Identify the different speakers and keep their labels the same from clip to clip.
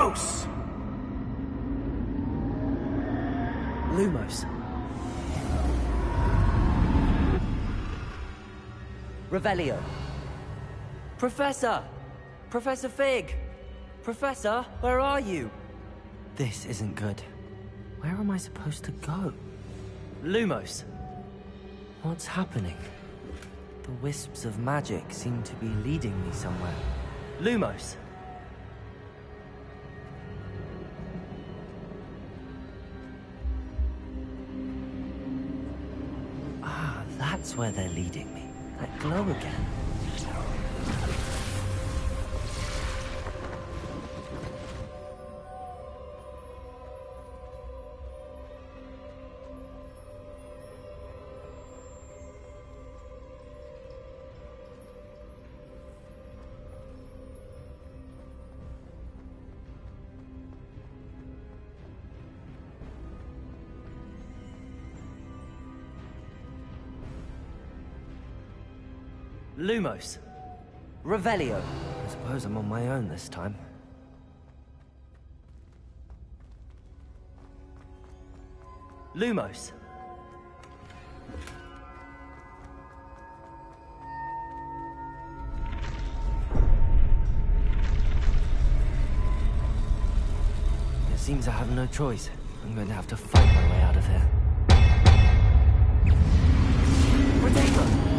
Speaker 1: Close!
Speaker 2: Lumos. Revelio. Professor! Professor Fig! Professor, where are you? This isn't good. Where am I supposed to go? Lumos. What's happening? The wisps of magic seem to be leading me somewhere. Lumos. Ah, that's where they're leading me. That glow again. Lumos. Revelio. I suppose I'm on my own this time. Lumos. It seems I have no choice. I'm going to have to fight my way out of here. Potato!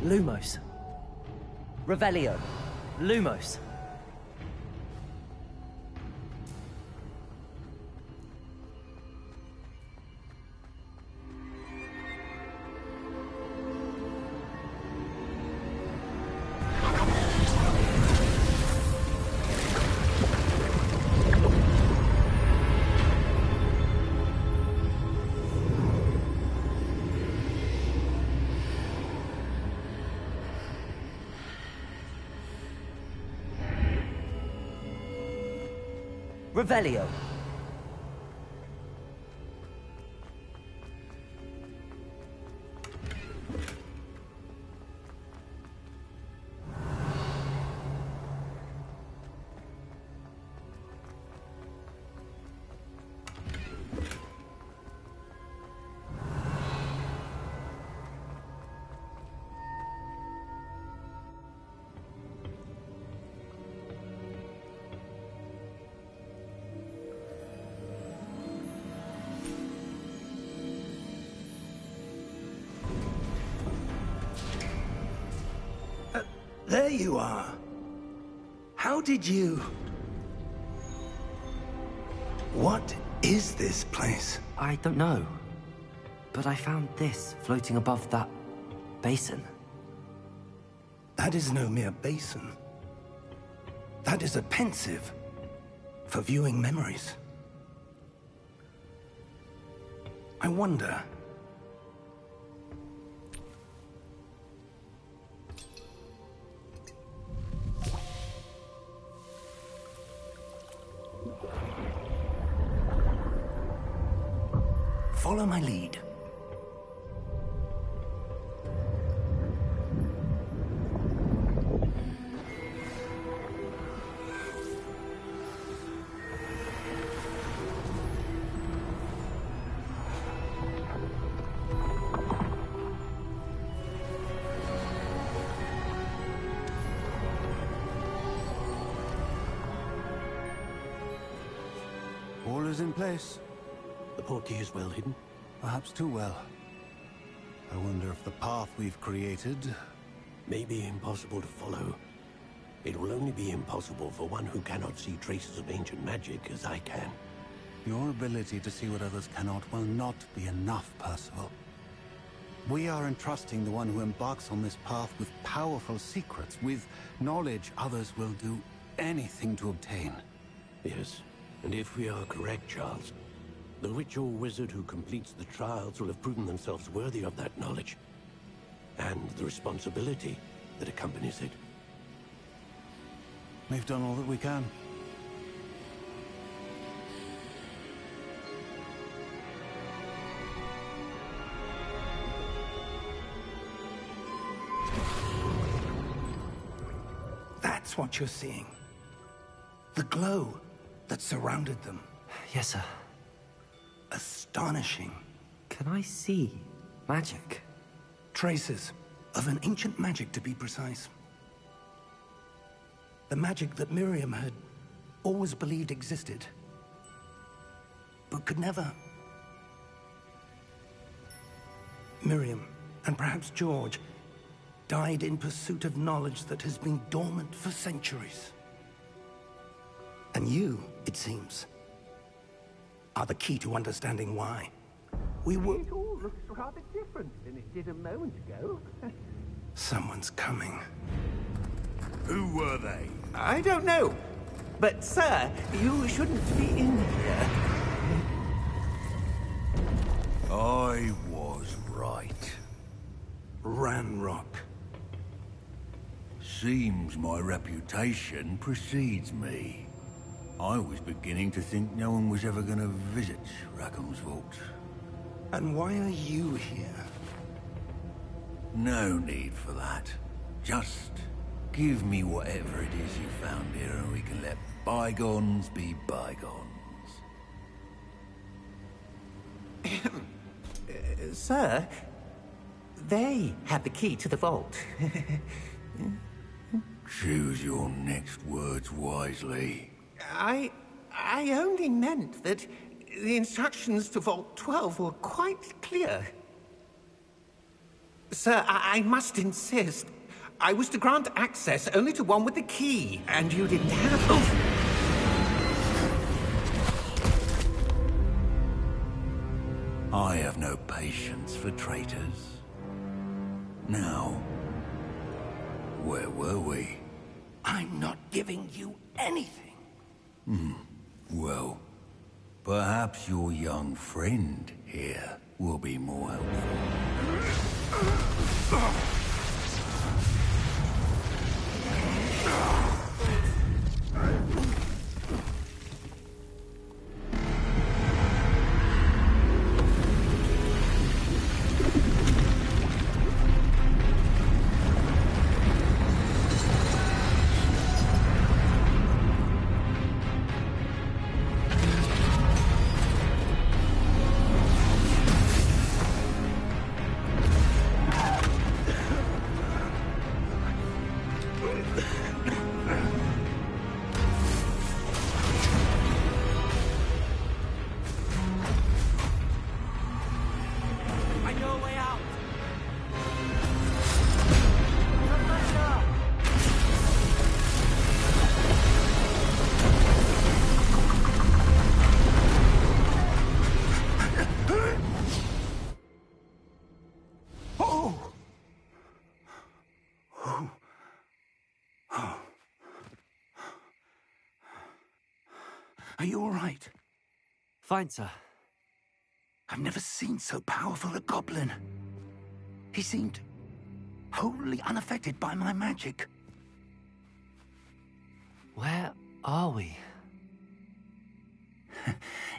Speaker 2: Lumos. Revelio. Lumos. Revelio.
Speaker 1: There you are. How did you... What is this place?
Speaker 2: I don't know. But I found this floating above that basin.
Speaker 1: That is no mere basin. That is a pensive for viewing memories. I wonder... Follow my lead.
Speaker 3: All is in place.
Speaker 4: The portkey is well hidden.
Speaker 3: Perhaps too well. I wonder if the path we've created...
Speaker 4: May be impossible to follow. It will only be impossible for one who cannot see traces of ancient magic as I can.
Speaker 3: Your ability to see what others cannot will not be enough, Percival. We are entrusting the one who embarks on this path with powerful secrets, with knowledge others will do anything to obtain.
Speaker 4: Yes, and if we are correct, Charles, the witch or wizard who completes the trials will have proven themselves worthy of that knowledge, and the responsibility that accompanies it.
Speaker 3: We've done all that we can.
Speaker 1: That's what you're seeing. The glow that surrounded them.
Speaker 2: Yes, sir.
Speaker 1: Astonishing.
Speaker 2: Can I see magic?
Speaker 1: Traces of an ancient magic, to be precise. The magic that Miriam had always believed existed, but could never. Miriam, and perhaps George, died in pursuit of knowledge that has been dormant for centuries. And you, it seems, are the key to understanding why. We were...
Speaker 5: It all looks rather different than it did a moment ago.
Speaker 1: Someone's coming.
Speaker 6: Who were they?
Speaker 5: I don't know. But, sir, you shouldn't be in here.
Speaker 6: I was right.
Speaker 1: Ranrock.
Speaker 6: Seems my reputation precedes me. I was beginning to think no one was ever going to visit Rackham's vault.
Speaker 1: And why are you here?
Speaker 6: No need for that. Just give me whatever it is you found here and we can let bygones be bygones.
Speaker 5: Sir, they have the key to the vault.
Speaker 6: Choose your next words wisely.
Speaker 5: I only meant that the instructions to Vault 12 were quite clear. Sir, I must insist. I was to grant access only to one with the key, and you didn't have... Oh.
Speaker 6: I have no patience for traitors. Now, where were we?
Speaker 1: I'm not giving you anything.
Speaker 6: Well, perhaps your young friend here will be more helpful.
Speaker 1: Are you all right?
Speaker 2: Fine, sir.
Speaker 1: I've never seen so powerful a goblin. He seemed wholly unaffected by my magic.
Speaker 2: Where are we?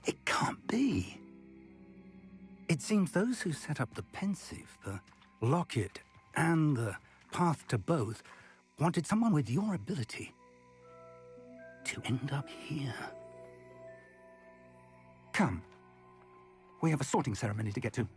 Speaker 1: It can't be. It seems those who set up the pensive, the locket, and the path to both wanted someone with your ability to end up here. Come. We have a sorting ceremony to get to.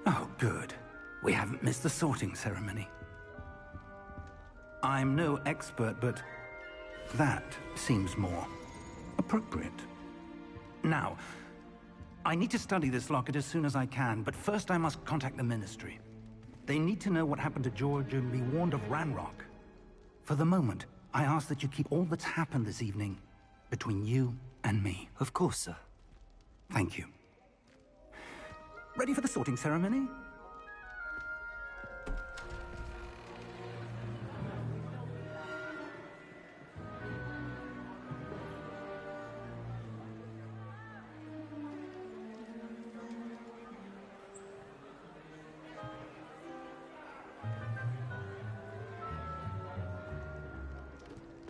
Speaker 1: Oh, good. We haven't missed the sorting ceremony. I'm no expert, but that seems more appropriate. Now, I need to study this locket as soon as I can, but first I must contact the Ministry. They need to know what happened to George and be warned of Ranrock. For the moment, I ask that you keep all that's happened this evening between you and me.
Speaker 2: Of course, sir.
Speaker 1: Thank you. Ready for the sorting ceremony?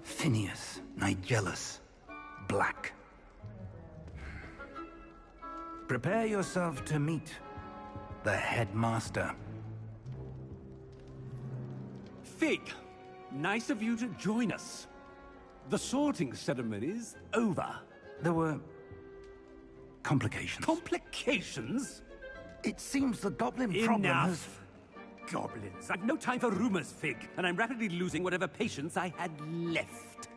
Speaker 1: Phineas, Nigellus, Black. Prepare yourself to meet the headmaster.
Speaker 7: Fig, nice of you to join us. The sorting ceremony's over.
Speaker 1: There were complications.
Speaker 7: Complications?
Speaker 1: It seems the goblin problem has...
Speaker 7: Enough! Goblins. I've no time for rumors, Fig, and I'm rapidly losing whatever patience I had left.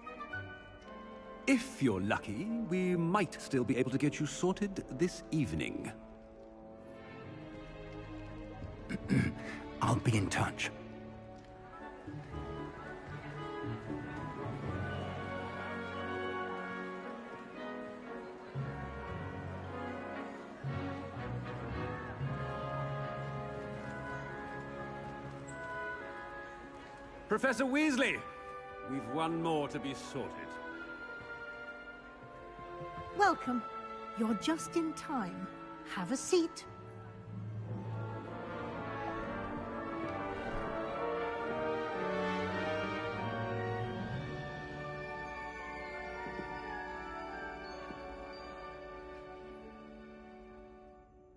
Speaker 7: If you're lucky, we might still be able to get you sorted this evening.
Speaker 1: I'll be in touch.
Speaker 7: Professor Weasley, we've one more to be sorted.
Speaker 8: Welcome. You're just in time. Have a seat.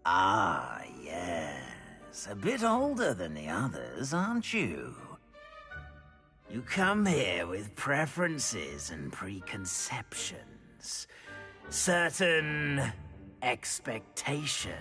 Speaker 9: Ah, yes. A bit older than the others, aren't you? You come here with preferences and preconceptions. Certain expectations.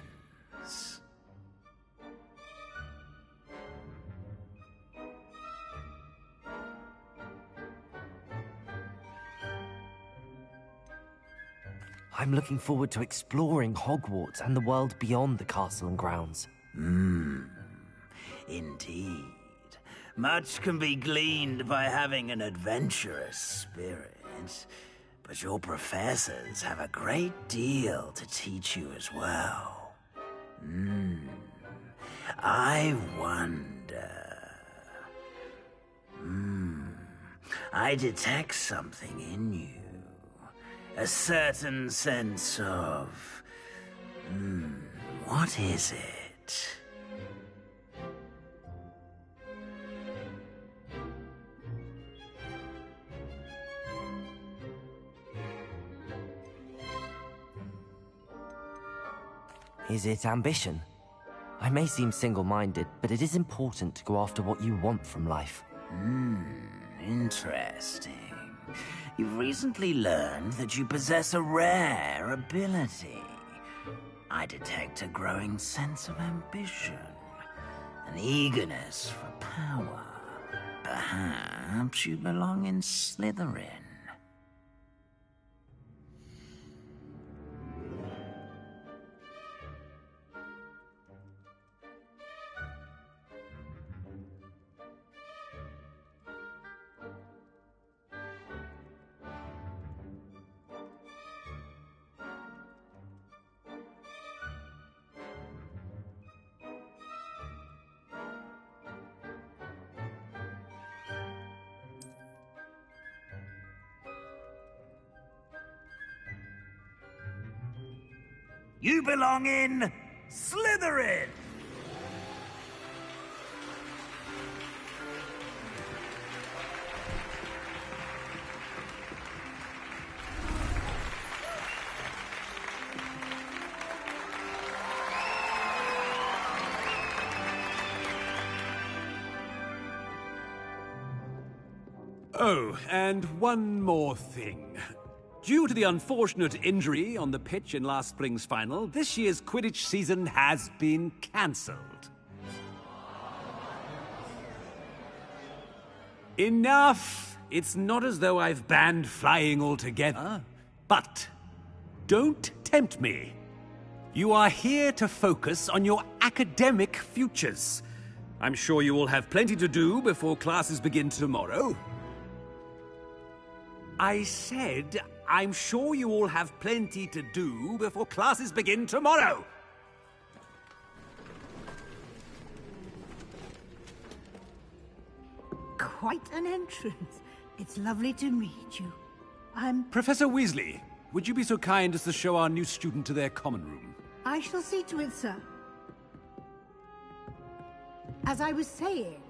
Speaker 2: I'm looking forward to exploring Hogwarts and the world beyond the castle and grounds.
Speaker 9: Indeed. Much can be gleaned by having an adventurous spirit. But your professors have a great deal to teach you as well. I wonder... I detect something in you. A certain sense of... what is it?
Speaker 2: Is it ambition? I may seem single-minded, but it is important to go after what you want from life.
Speaker 9: Interesting. You've recently learned that you possess a rare ability. I detect a growing sense of ambition, an eagerness for power. Perhaps you belong in Slytherin. You belong in Slytherin!
Speaker 7: Oh, and one more thing. Due to the unfortunate injury on the pitch in last spring's final, this year's Quidditch season has been cancelled. Enough! It's not as though I've banned flying altogether. But don't tempt me. You are here to focus on your academic futures. I'm sure you all have plenty to do before classes begin tomorrow. I said, I'm sure you all have plenty to do before classes begin tomorrow.
Speaker 8: Quite an entrance. It's lovely to meet you.
Speaker 7: Professor Weasley, would you be so kind as to show our new student to their common room?
Speaker 8: I shall see to it, sir. As I was saying,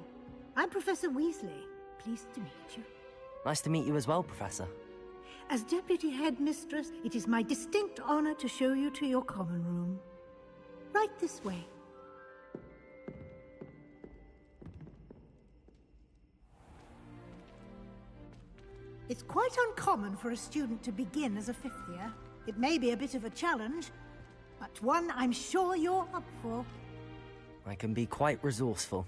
Speaker 8: I'm Professor Weasley. Pleased to meet you.
Speaker 2: Nice to meet you as well, Professor.
Speaker 8: As Deputy Headmistress, it is my distinct honor to show you to your common room. Right this way. It's quite uncommon for a student to begin as a fifth year. It may be a bit of a challenge, but one I'm sure you're up for.
Speaker 2: I can be quite resourceful.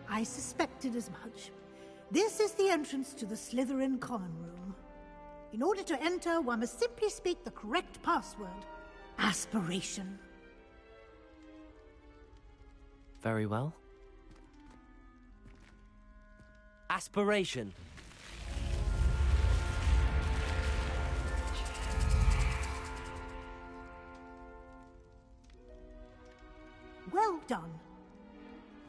Speaker 8: I suspected as much. This is the entrance to the Slytherin common room. In order to enter, one must simply speak the correct password. Aspiration.
Speaker 2: Very well. Aspiration.
Speaker 8: Well done.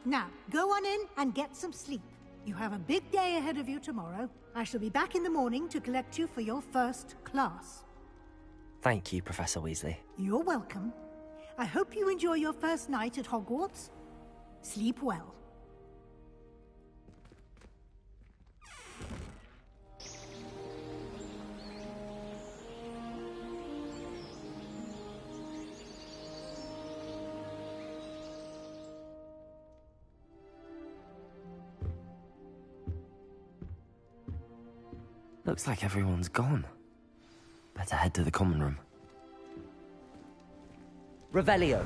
Speaker 8: Now, go on in and get some sleep. You have a big day ahead of you tomorrow. I shall be back in the morning to collect you for your first class.
Speaker 2: Thank you, Professor Weasley.
Speaker 8: You're welcome. I hope you enjoy your first night at Hogwarts. Sleep well.
Speaker 2: Looks like everyone's gone. Better head to the common room. Revelio.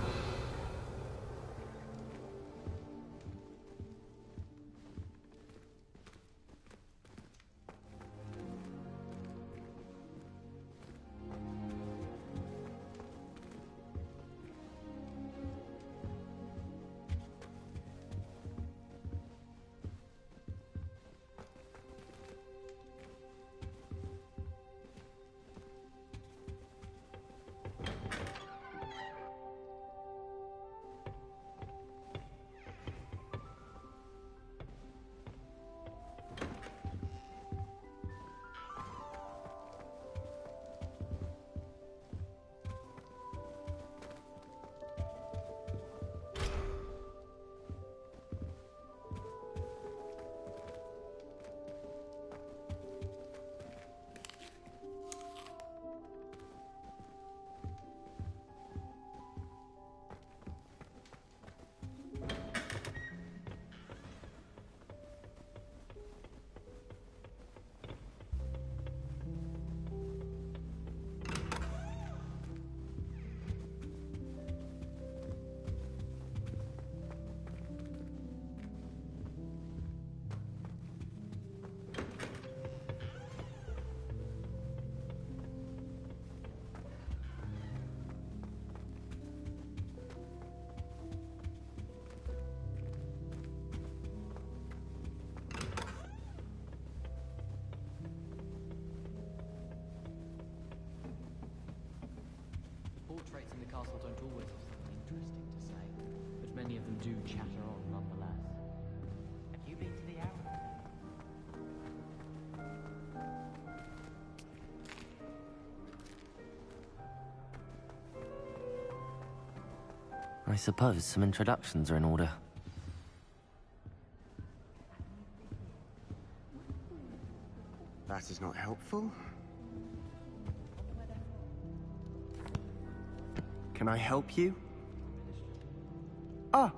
Speaker 10: people don't always have something interesting to say, but many of them do chatter on nonetheless. Have you been to the Arrow?
Speaker 2: I suppose some introductions are in order.
Speaker 11: That is not helpful. Can I help you? Ah,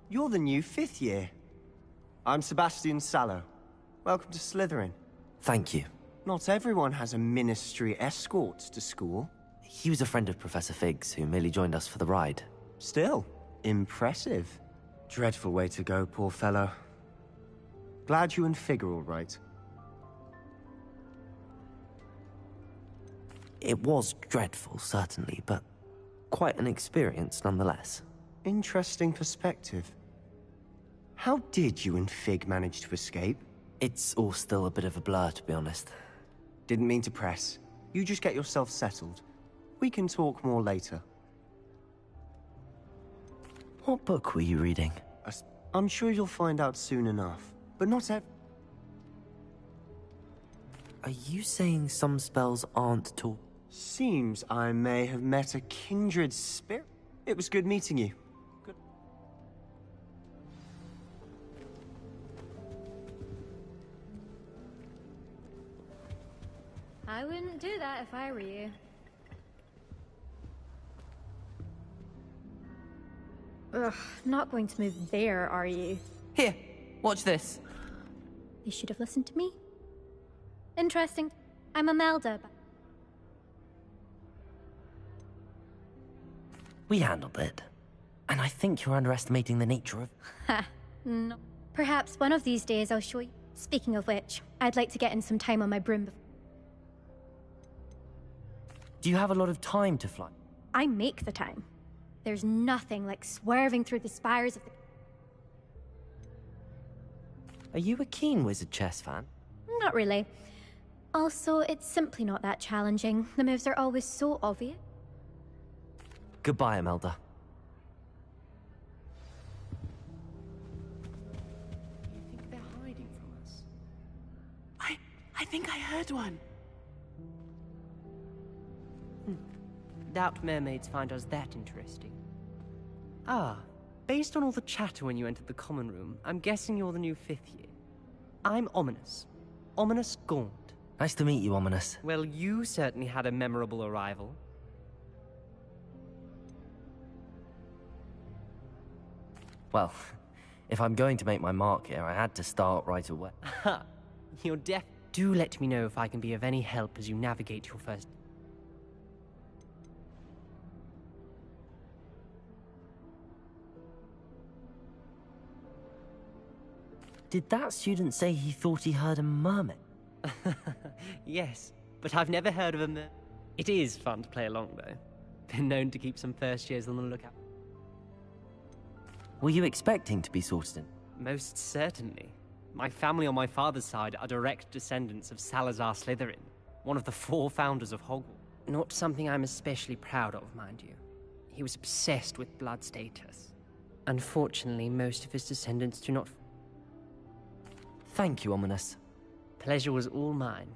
Speaker 11: you're the new 5th year. I'm Sebastian Sallow. Welcome to Slytherin.
Speaker 2: Thank you.
Speaker 11: Not everyone has a ministry escort to school.
Speaker 2: He was a friend of Professor Fig's who merely joined us for the ride.
Speaker 11: Still, impressive. Dreadful way to go, poor fellow. Glad you and Fig are all right.
Speaker 2: It was dreadful, certainly, but quite an experience nonetheless.
Speaker 11: Interesting perspective. How did you and Fig manage to escape?
Speaker 2: It's all still a bit of a blur, to be honest.
Speaker 11: Didn't mean to press. You just get yourself settled. We can talk more later.
Speaker 2: What book were you reading?
Speaker 11: I'm sure you'll find out soon enough, but not ev-
Speaker 2: Are you saying some spells aren't taught?
Speaker 11: Seems I may have met a kindred spirit. It was good meeting you. Good.
Speaker 12: I wouldn't do that if I were you. Ugh, not going to move there, are you?
Speaker 2: Here, watch this.
Speaker 12: You should have listened to me. Interesting. I'm Imelda.
Speaker 2: We handled it. And I think you're underestimating the nature of...
Speaker 12: Ha, no. Perhaps one of these days I'll show you. Speaking of which, I'd like to get in some time on my broom.
Speaker 2: Do you have a lot of time to fly?
Speaker 12: I make the time. There's nothing like swerving through the spires of the...
Speaker 2: Are you a keen wizard chess fan?
Speaker 12: Not really. Also, it's simply not that challenging. The moves are always so obvious.
Speaker 2: Goodbye, Imelda.
Speaker 10: You think they're hiding from us?
Speaker 13: I think I heard one.
Speaker 14: Doubt mermaids find us that interesting. Ah, based on all the chatter when you entered the common room, I'm guessing you're the new 5th year. I'm Ominous. Ominous Gaunt.
Speaker 2: Nice to meet you, Ominous.
Speaker 14: Well, you certainly had a memorable arrival.
Speaker 2: Well, if I'm going to make my mark here, I had to start right away.
Speaker 14: Ha! You're deaf. Do let me know if I can be of any help as you navigate your first...
Speaker 2: Did that student say he thought he heard a mermaid?
Speaker 14: Yes, but I've never heard of a mer... It is fun to play along, though. Been known to keep some first years on the lookout.
Speaker 2: Were you expecting to be sorted in?
Speaker 14: Most certainly. My family on my father's side are direct descendants of Salazar Slytherin, one of the 4 founders of Hogwarts. Not something I'm especially proud of, mind you. He was obsessed with blood status. Unfortunately, most of his descendants do not...
Speaker 2: Thank you, Ominous.
Speaker 14: Pleasure was all mine.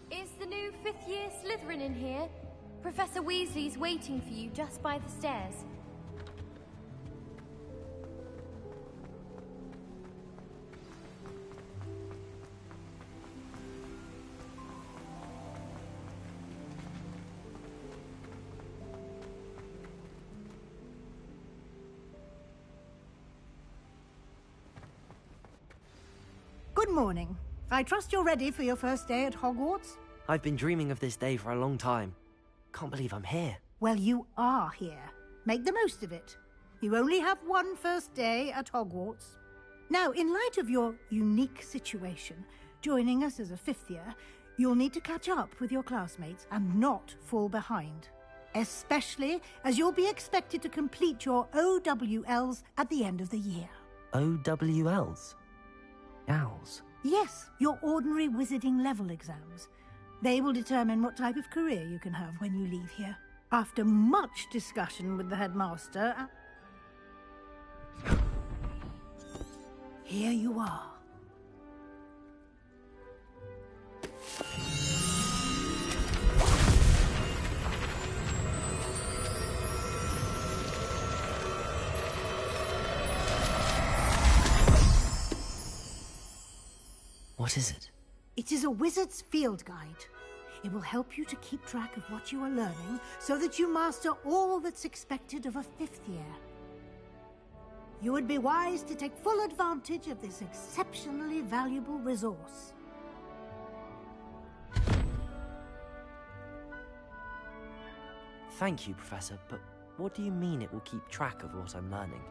Speaker 15: Is the new 5th year Slytherin in here? Professor Weasley's waiting for you just by the stairs.
Speaker 8: Good morning. I trust you're ready for your first day at Hogwarts?
Speaker 2: I've been dreaming of this day for a long time. Can't believe I'm here.
Speaker 8: Well, you are here. Make the most of it. You only have one first day at Hogwarts. Now, in light of your unique situation, joining us as a 5th year, you'll need to catch up with your classmates and not fall behind. Especially as you'll be expected to complete your OWLs at the end of the year.
Speaker 2: OWLs? Owls?
Speaker 8: Yes, your ordinary wizarding level exams. They will determine what type of career you can have when you leave here. After much discussion with the headmaster, here you are.
Speaker 2: What is it?
Speaker 8: It is a wizard's field guide. It will help you to keep track of what you are learning so that you master all that's expected of a 5th year. You would be wise to take full advantage of this exceptionally valuable resource.
Speaker 2: Thank you, Professor, but what do you mean it will keep track of what I'm learning?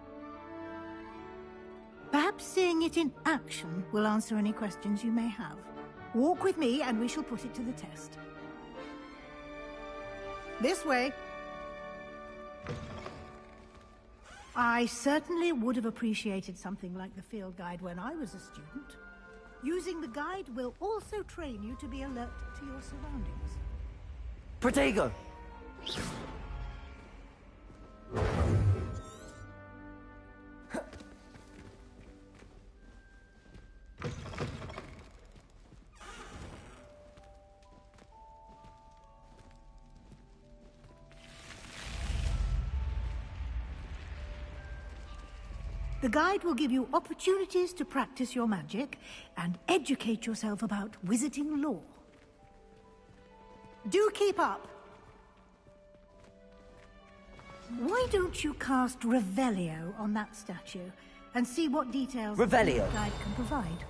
Speaker 8: Perhaps seeing it in action will answer any questions you may have. Walk with me and we shall put it to the test. This way. I certainly would have appreciated something like the field guide when I was a student. Using the guide will also train you to be alert to your surroundings.
Speaker 2: Protego!
Speaker 8: The guide will give you opportunities to practice your magic and educate yourself about wizarding lore. Do keep up! Why don't you cast Revelio on that statue and see what details
Speaker 2: Revelio.
Speaker 8: the guide can provide?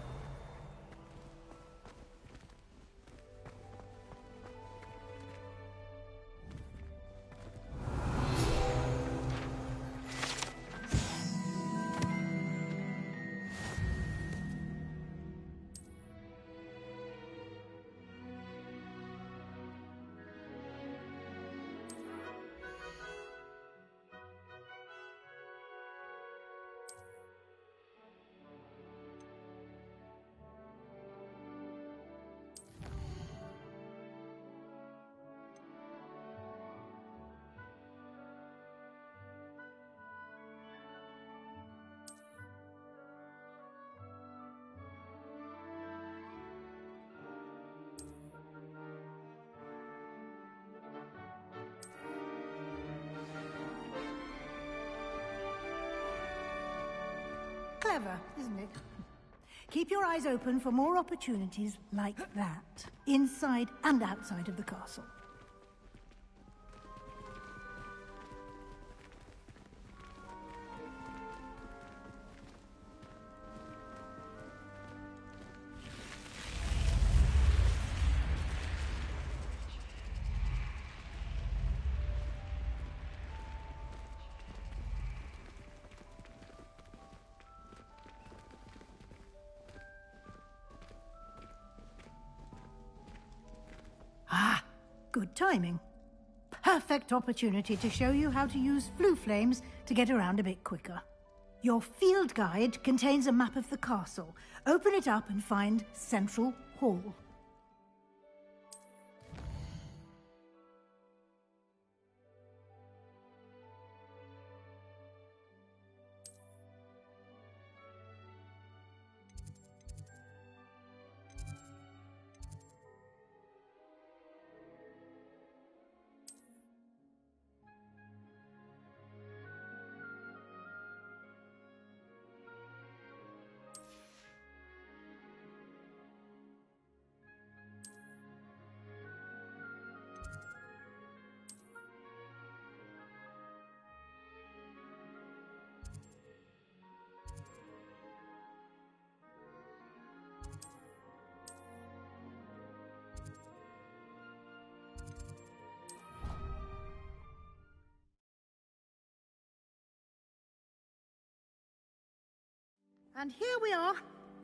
Speaker 8: Clever, isn't it? Keep your eyes open for more opportunities like that, inside and outside of the castle. Good timing. Perfect opportunity to show you how to use flue flames to get around a bit quicker. Your field guide contains a map of the castle. Open it up and find Central Hall. And here we are.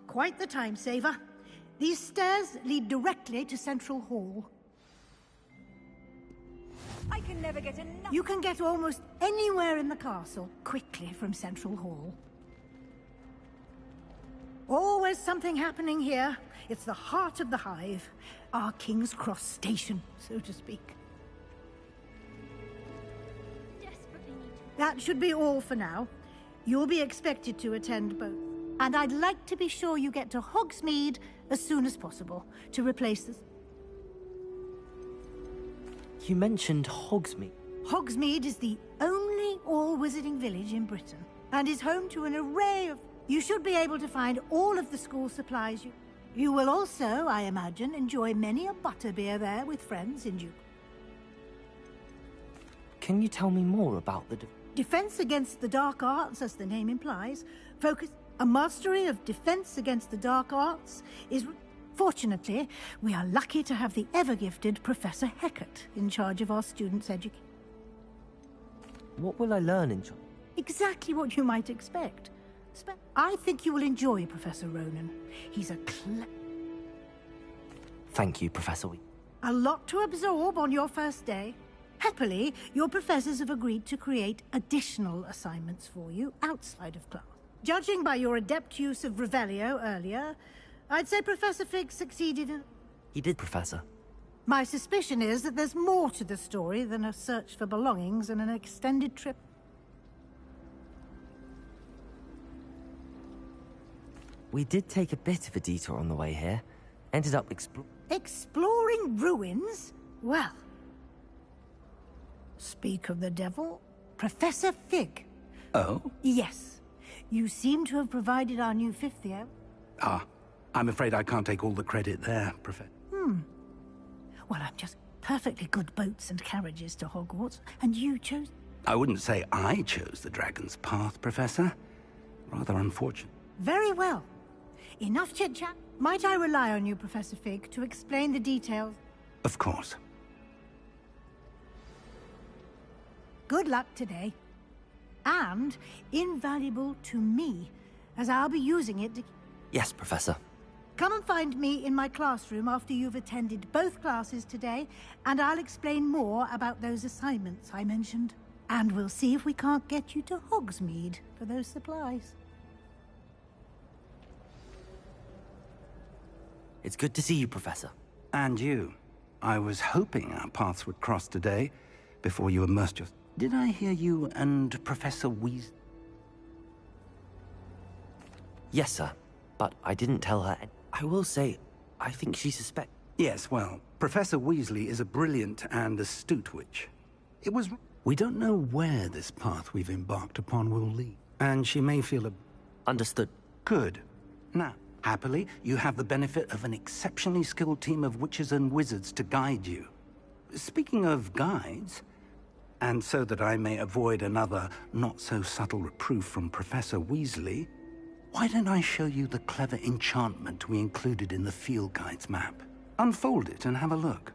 Speaker 8: Quite the time saver. These stairs lead directly to Central Hall.
Speaker 16: I can never get enough.
Speaker 8: You can get almost anywhere in the castle quickly from Central Hall. Always something happening here. It's the heart of the hive. Our King's Cross station, so to speak. That should be all for now. You'll be expected to attend both. And I'd like to be sure you get to Hogsmeade as soon as possible to replace this.
Speaker 2: You mentioned Hogsmeade.
Speaker 8: Hogsmeade is the only all-wizarding village in Britain, and is home to an array of... You should be able to find all of the school supplies you will also, I imagine, enjoy many a butterbeer there with friends in due.
Speaker 2: Can you tell me more about the...
Speaker 8: Defense against the dark arts, as the name implies. A mastery of defense against the dark arts is... Fortunately, we are lucky to have the ever-gifted Professor Hecat in charge of our students' education.
Speaker 2: What will I learn in...
Speaker 8: Exactly what you might expect. I think you will enjoy Professor Ronan. He's a
Speaker 2: Thank you, Professor
Speaker 8: A lot to absorb on your first day. Happily, your professors have agreed to create additional assignments for you outside of class. Judging by your adept use of Revelio earlier, I'd say Professor Fig succeeded in...
Speaker 2: He did, Professor.
Speaker 8: My suspicion is that there's more to the story than a search for belongings and an extended trip.
Speaker 2: We did take a bit of a detour on the way here. Ended up
Speaker 8: exploring ruins? Well... Speak of the devil, Professor Fig.
Speaker 17: Oh?
Speaker 8: Yes. You seem to have provided our new fifth year.
Speaker 17: Ah, I'm afraid I can't take all the credit there, Professor.
Speaker 8: Well, I'm just perfectly good boats and carriages to Hogwarts, and you chose...
Speaker 17: I wouldn't say I chose the Dragon's Path, Professor. Rather unfortunate.
Speaker 8: Very well. Enough chit-chat. Might I rely on you, Professor Fig, to explain the details?
Speaker 17: Of course.
Speaker 8: Good luck today. And invaluable to me, as I'll be using it to...
Speaker 2: Yes, Professor.
Speaker 8: Come and find me in my classroom after you've attended both classes today, and I'll explain more about those assignments I mentioned. And we'll see if we can't get you to Hogsmeade for those supplies.
Speaker 2: It's good to see you, Professor.
Speaker 17: And you. I was hoping our paths would cross today, before you immersed your... Did I hear you and Professor Weasley?
Speaker 2: Yes, sir. But I didn't tell her. I will say, I think she suspects...
Speaker 17: Yes, well, Professor Weasley is a brilliant and astute witch. It was... We don't know where this path we've embarked upon will lead. And she may feel a...
Speaker 2: Understood.
Speaker 17: Good. Now, happily, you have the benefit of an exceptionally skilled team of witches and wizards to guide you. Speaking of guides, and so that I may avoid another not-so-subtle reproof from Professor Weasley, why don't I show you the clever enchantment we included in the field guide's map? Unfold it and have a look.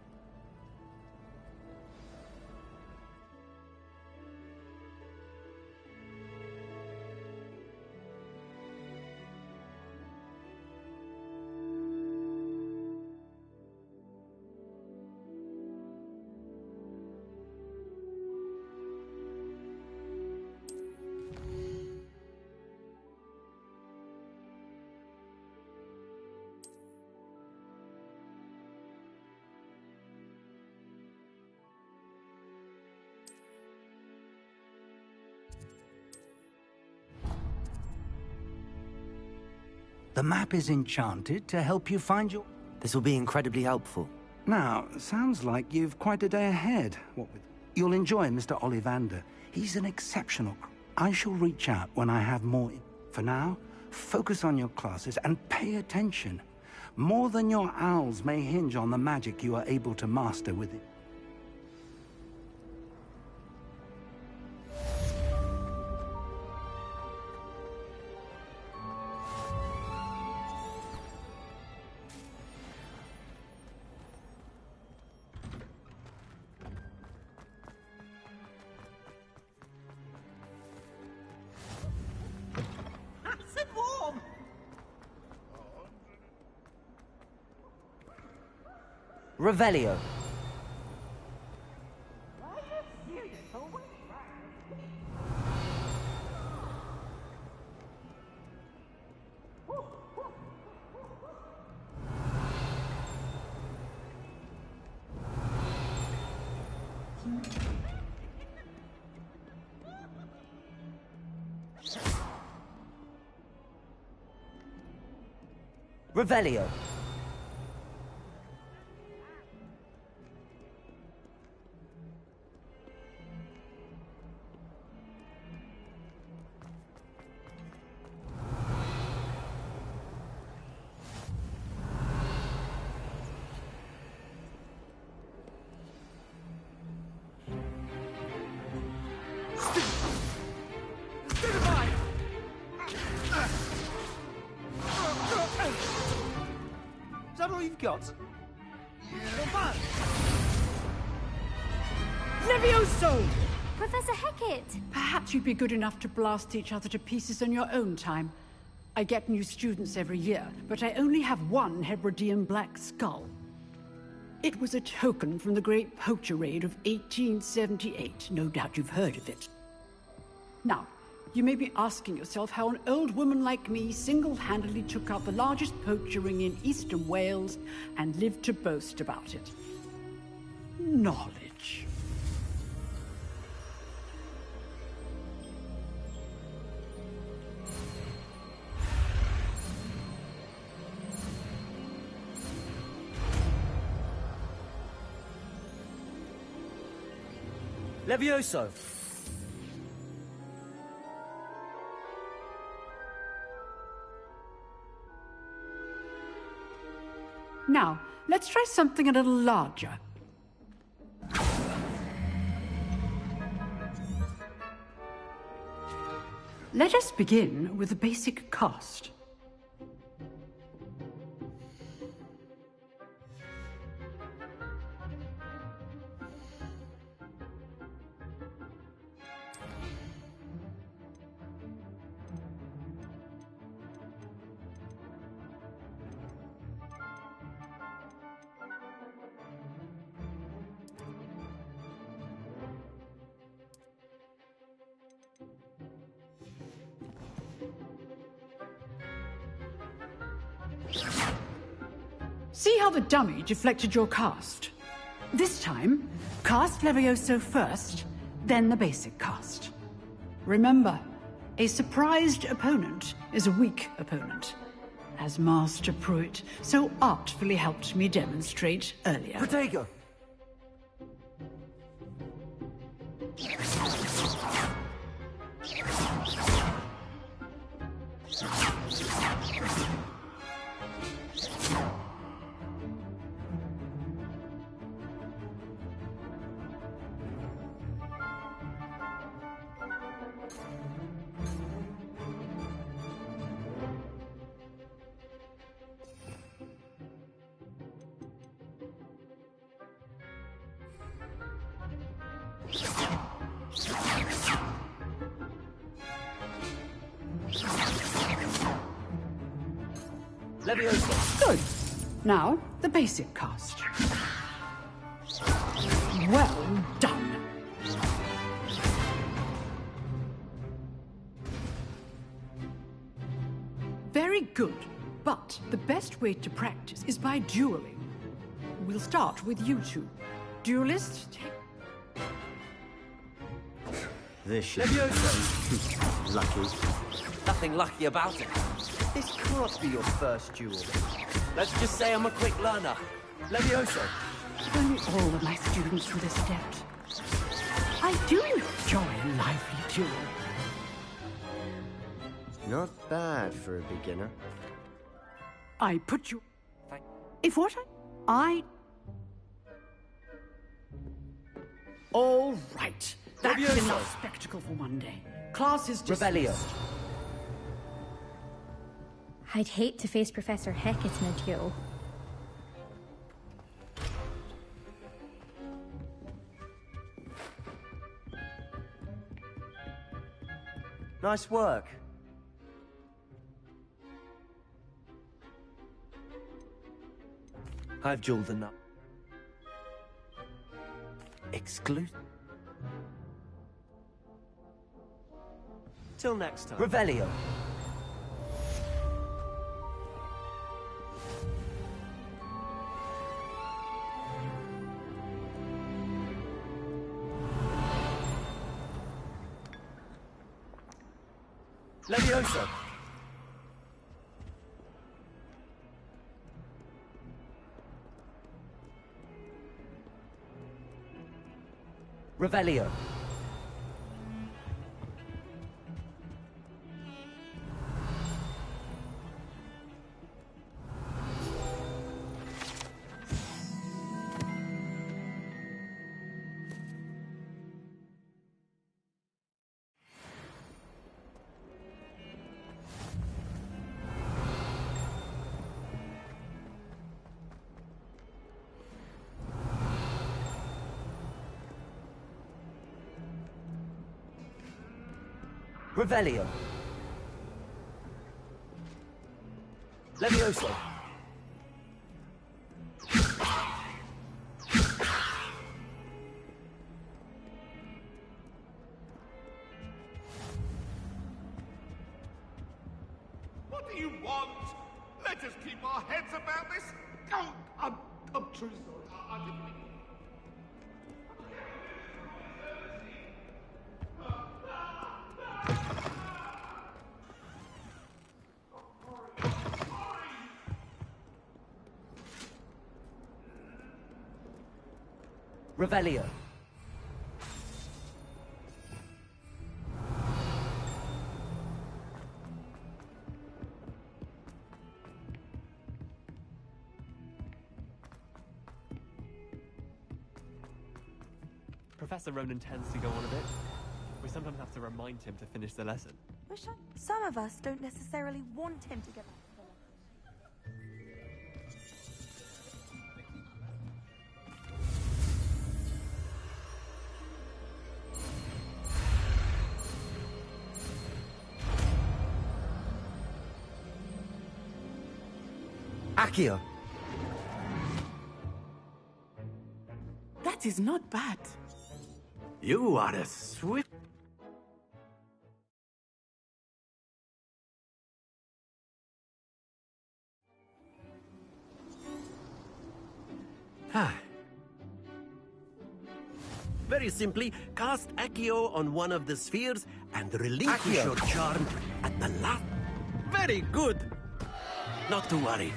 Speaker 17: The map is enchanted to help you find your...
Speaker 2: This will be incredibly helpful.
Speaker 17: Now, sounds like you've quite a day ahead. What with... You'll enjoy Mr. Ollivander. He's an exceptional... I shall reach out when I have more... For now, focus on your classes and pay attention. More than your owls may hinge on the magic you are able to master with it.
Speaker 2: Revelio. Revelio.
Speaker 7: Is that all you've got?
Speaker 13: Levioso!
Speaker 15: Professor Hecat!
Speaker 13: Perhaps you'd be good enough to blast each other to pieces on your own time. I get new students every year, but I only have one Hebridean black skull. It was a token from the Great Poacher Raid of 1878. No doubt you've heard of it. Now, you may be asking yourself how an old woman like me single-handedly took out the largest poacher ring in eastern Wales and lived to boast about it. Knowledge.
Speaker 2: Levioso.
Speaker 13: Now, let's try something a little larger. Let us begin with the basic cast. See how the dummy deflected your cast? This time, cast Levioso first, then the basic cast. Remember, a surprised opponent is a weak opponent, as Master Pruitt so artfully helped me demonstrate earlier.
Speaker 2: Protego!
Speaker 13: Levioso. Good. Now, the basic cast. Well done. Very good. But the best way to practice is by dueling. We'll start with you two. Duelist, take...
Speaker 11: This should be lucky.
Speaker 2: Nothing lucky about it. This can't be your first duel. Let's just say I'm a quick learner. Levioso.
Speaker 13: Only all of my students were this adept. I do enjoy a lively duel.
Speaker 11: Not bad for a beginner.
Speaker 13: I put you... If what I... All right. That's
Speaker 2: Levioso.
Speaker 13: enough spectacle for one day. Class is dismissed.
Speaker 2: Revelio.
Speaker 12: I'd hate to face Professor Hecat in a duel.
Speaker 2: Nice work. I've jeweled the nut. Exclude. Till next time. Revelio. Leviosa! Revelio. Revelio. Levioso.
Speaker 18: What do you want? Let us keep our heads about this. Oh, I'm truly sorry. I didn't mean...
Speaker 2: Revelio.
Speaker 19: Professor Ronan tends to go on a bit. We sometimes have to remind him to finish the lesson.
Speaker 16: Some of us don't necessarily want him to get back to the lesson.
Speaker 2: Accio.
Speaker 20: That is not bad.
Speaker 4: You are a swift... Very simply, cast Accio on one of the spheres and relinquish
Speaker 2: Accio.
Speaker 4: your charm at the last... Very good! Not to worry.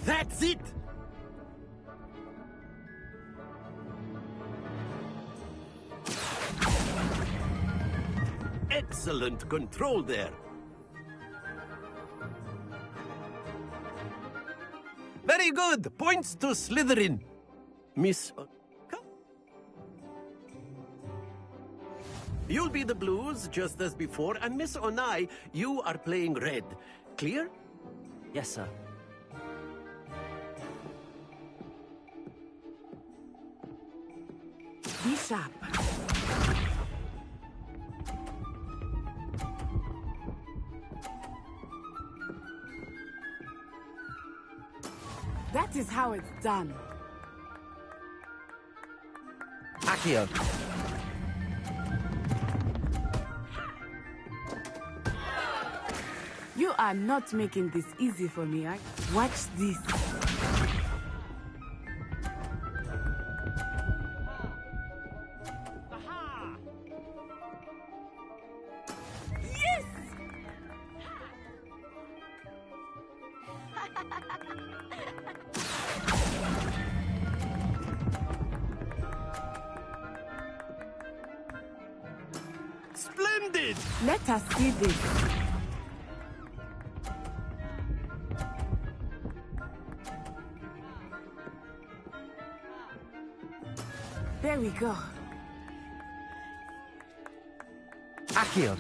Speaker 4: That's it! Excellent control there. Very good. Points to Slytherin. Miss... come. You'll be the blues, just as before, and Miss Onai, you are playing red. Clear?
Speaker 2: Yes, sir.
Speaker 20: Be sharp. That is how it's done.
Speaker 2: Accio.
Speaker 20: You are not making this easy for me. Watch this. Yes!
Speaker 4: Splendid!
Speaker 20: Let us see this. There we go.
Speaker 2: Accio.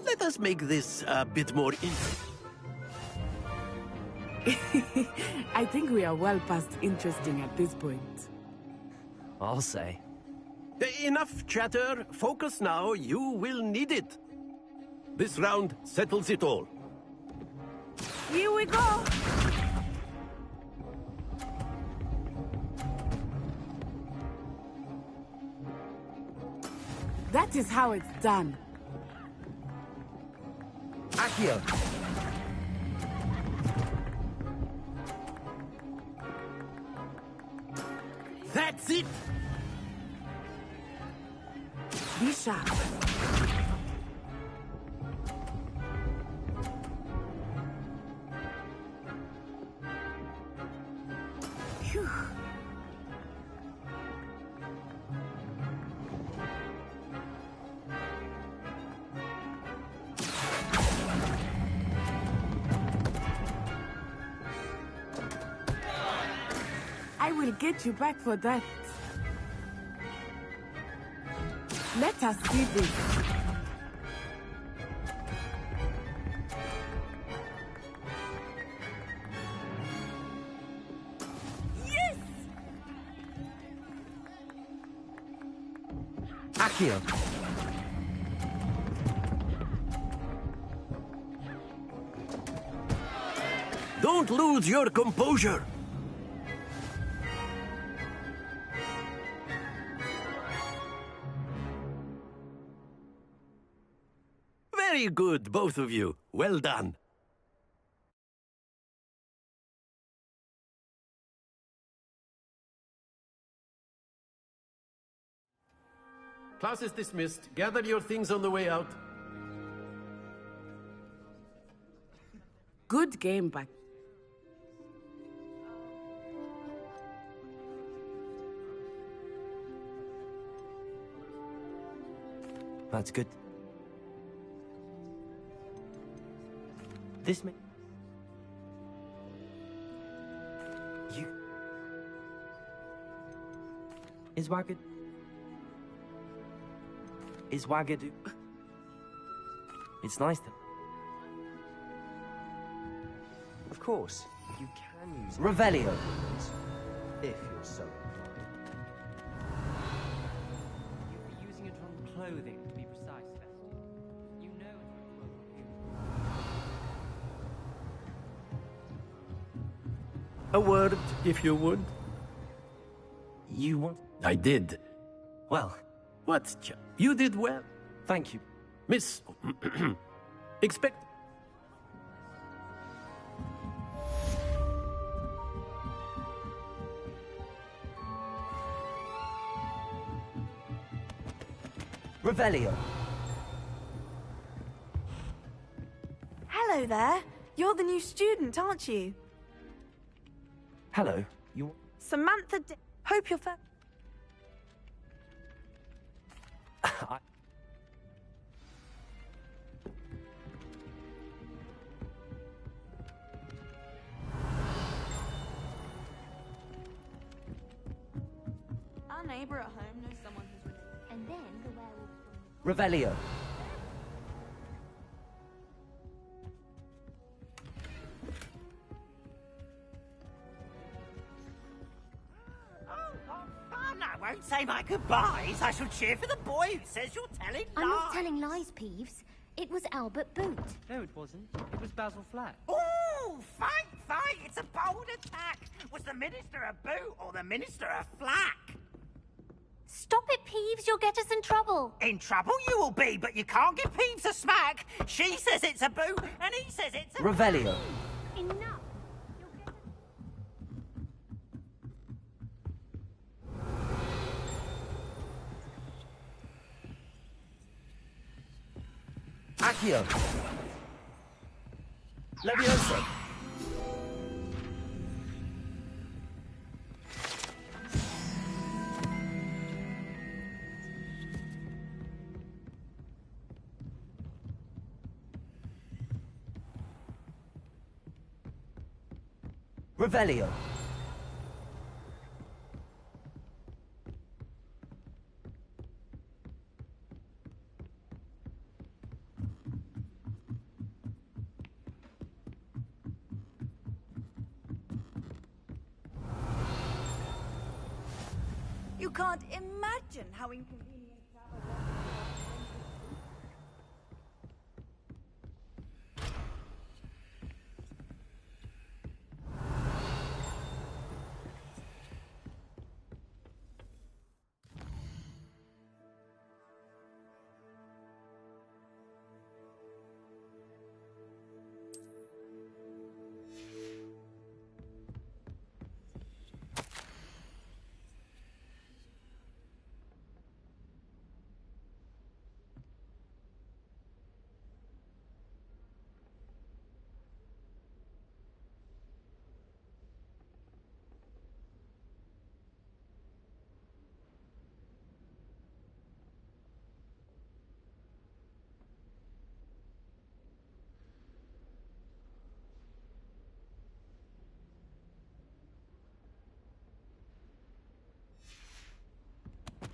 Speaker 4: Let us make this a bit more interesting.
Speaker 20: I think we are well past interesting at this point.
Speaker 2: I'll say.
Speaker 4: Enough chatter. Focus now. You will need it. This round settles it all.
Speaker 20: Here we go! That is how it's done.
Speaker 2: Accio!
Speaker 18: That's it!
Speaker 20: Be sharp. Phew. I will get you back for that. Let us see this. Yes!
Speaker 2: Accio!
Speaker 4: Don't lose your composure! Very good, both of you. Well done.
Speaker 21: Class is dismissed. Gather your things on the way out.
Speaker 20: Good game, but
Speaker 2: That's good. This may... You... Is Wagadu... Is Wagadu... It's nice though.
Speaker 11: Of course, you can use
Speaker 2: Revelio.
Speaker 11: if you're so inclined.
Speaker 14: You'd be using it on clothing, to be precise, Festy. You know it will.
Speaker 4: A word, if you would.
Speaker 2: You want...
Speaker 4: I did.
Speaker 2: Well...
Speaker 4: What? You did well.
Speaker 2: Thank you.
Speaker 4: Miss... Expect...
Speaker 2: Revelio.
Speaker 16: Hello there. You're the new student, aren't you?
Speaker 2: Hello. You...
Speaker 16: Samantha Hope you're
Speaker 2: I...
Speaker 16: Our neighbor at home knows someone who's with... And then the werewolf...
Speaker 2: Revelio.
Speaker 9: I won't say my goodbyes. I shall cheer for the boy who says you're telling lies.
Speaker 12: I'm not telling lies, Peeves. It was Albert Boot.
Speaker 14: No, it wasn't. It was Basil Flack.
Speaker 9: Oh, fight, fight! It's a bold attack. Was the minister a boot or the minister a flack?
Speaker 12: Stop it, Peeves. You'll get us in trouble.
Speaker 9: In trouble you will be, but you can't give Peeves a smack. She says it's a boot, and he says it's a...
Speaker 2: Revelio.
Speaker 12: Enough.
Speaker 2: Accio. Leviosa. Revelio.
Speaker 16: You can't imagine how inconvenient that was.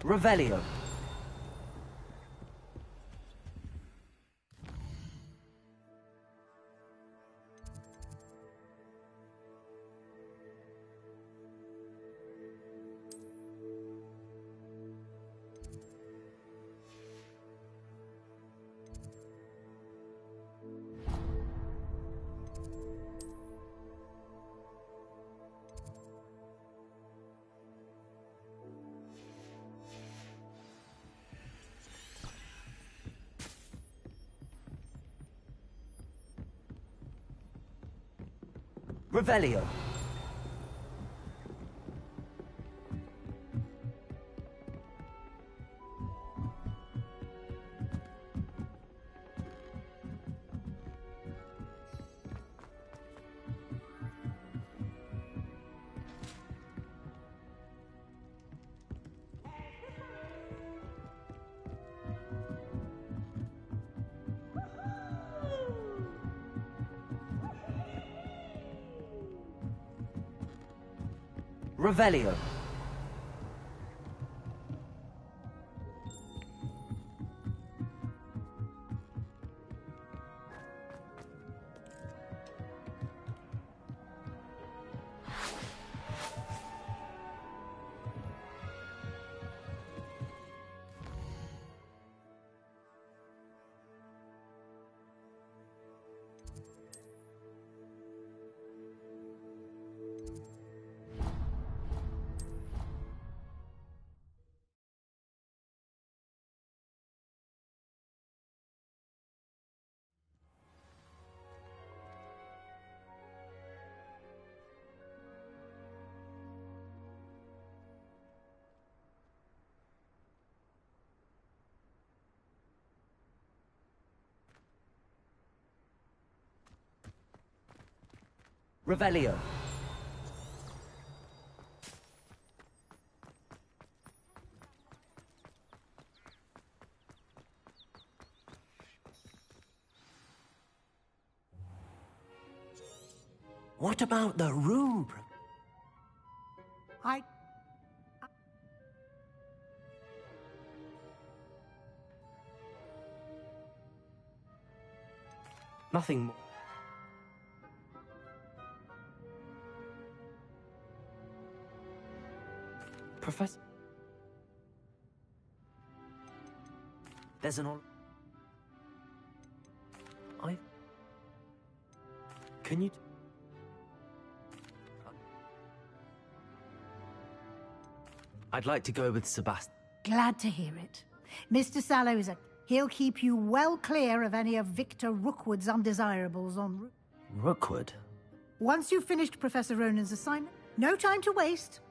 Speaker 2: Revelio. Revelio. Revelio. Revelio.
Speaker 4: What about the room?
Speaker 2: Nothing more. Professor? There's an Can you... I'd like to go with Sebastian.
Speaker 8: Glad to hear it. Mr. Sallow is He'll keep you well clear of any of Victor Rookwood's undesirables en route.
Speaker 2: Rookwood?
Speaker 8: Once you've finished Professor Ronan's assignment, no time to waste.